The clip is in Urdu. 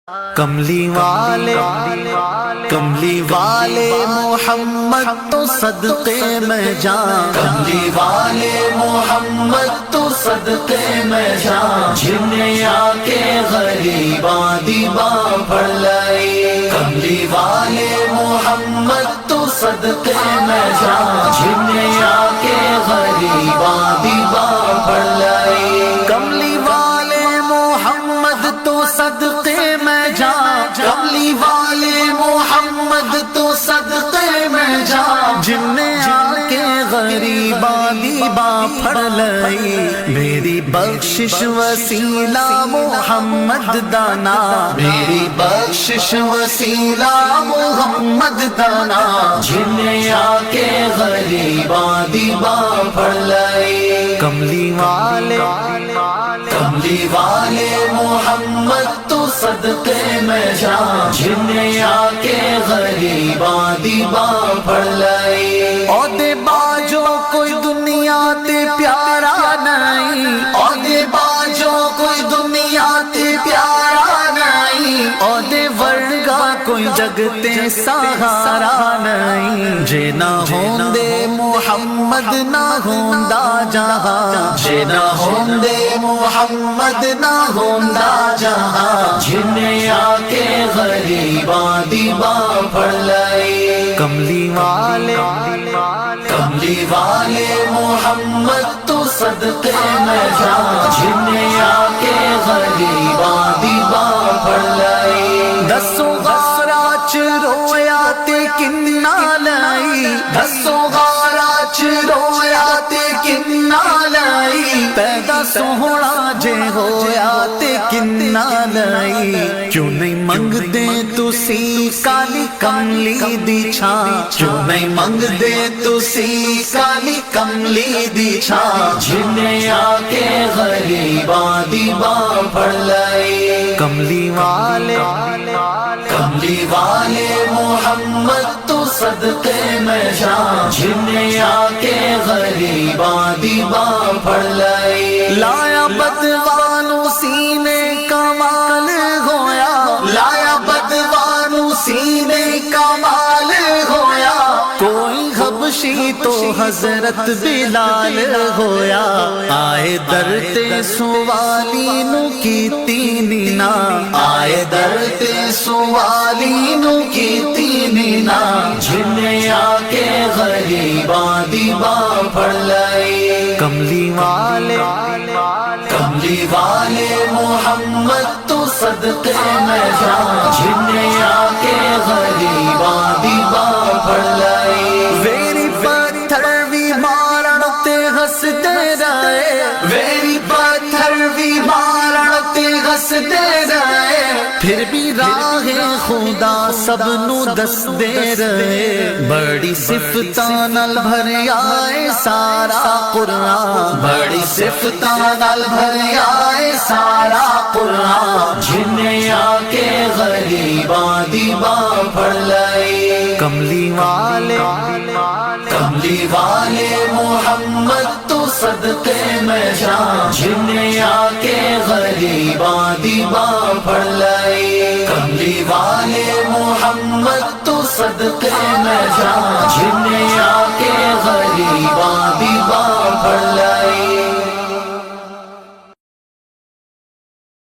کملی والے محمد تو صدقے میں جان، کملی والے محمد تو صدقے میں جان، جنہیں آ کے غریباں دیباں پڑھ لائی۔ کملی والے محمد تو صدقے میں جان، جنہیں آ کے غریباں دیباں پڑھ لائی۔ کملی والے محمد تو صدقے میں جان، کملی والے محمد تو صدقے میں جان، جن نے آ کے غریباں دیباں پڑھ لائی۔ میری بخشش وسیلہ محمد دانا، میری بخشش وسیلہ محمد دانا، جن نے آ کے غریباں دیباں پڑھ لائی۔ کملی والے محمد تو صدقے میں جان، جنہیں آ کے غریباں دیباں پڑھ لائی۔ عہدے باجو کوئی دنیا تے پیارا نہیں، عہدے باجو کوئی دنیا تے پیارا نہیں، عہدے ورگا کوئی جگ تے سہارا نہیں۔ جے نہ ہوندے محمد نہ ہوندا جہاں، جے نہ ہوندے محمد نہ ہوندا جہاں، جنہیں آ کے غریباں دیباں پڑھ لائی۔ کملی والے محمد تو صدقے میں جان، جنہیں آ کے غریباں دیباں پڑھ لائی۔ دسوں غارہ چ رویا تے کننا لائی، دسوں غارہ چ رویا تے کننا لائی، پیدا سوہنا جے ہویا تے کننا لائی۔ کیوں نہیں منگ دے تسی کالی کملی دی چھاں، کیوں نہیں منگ دے تسی کالی کملی دی چھاں، جنہیں آ کے غریباں دیباں پڑھ لائی۔ کملی والے محمد تو صدقے میں جان، جنہیں آ کے غریباں دیباں پڑھ لائی۔ لایا بدوانو سینے کمال ہویا، لایا بدوانو سینے کمال ہویا، کوئی حبشی تو حضرت بلال ہویا۔ آئے در تے سوالی نو کیتی نینا، آئے در تے سوالی نو کیتی نینا، جنہیں آ کے غریباں دیباں پڑھ لائی۔ کملی والے محمد تو صدقے میں جان، جنہیں آ کے غریباں دیباں پڑھ لائی۔ ویری پتھر بھی مارن تے ہسدے رہے، ویری پتھر بھی مارن تے ہسدے رہے، پھر بھی راہ خدا سب نو دس دے رہے۔ بڑی صفتاں نال بھریا اے سارا قرآن، بڑی صفتاں نال بھریا اے سارا قرآن، جنہیں آ کے غریباں دیباں پڑھ لائی۔ کملی والے محمد تو صدقے میں جان، جنہیں آ کے غریباں دیباں پڑھ لائی۔ کملی والے محمد تو صدقے میں جان، جنہیں آ کے غریباں دیباں پڑھ لائی۔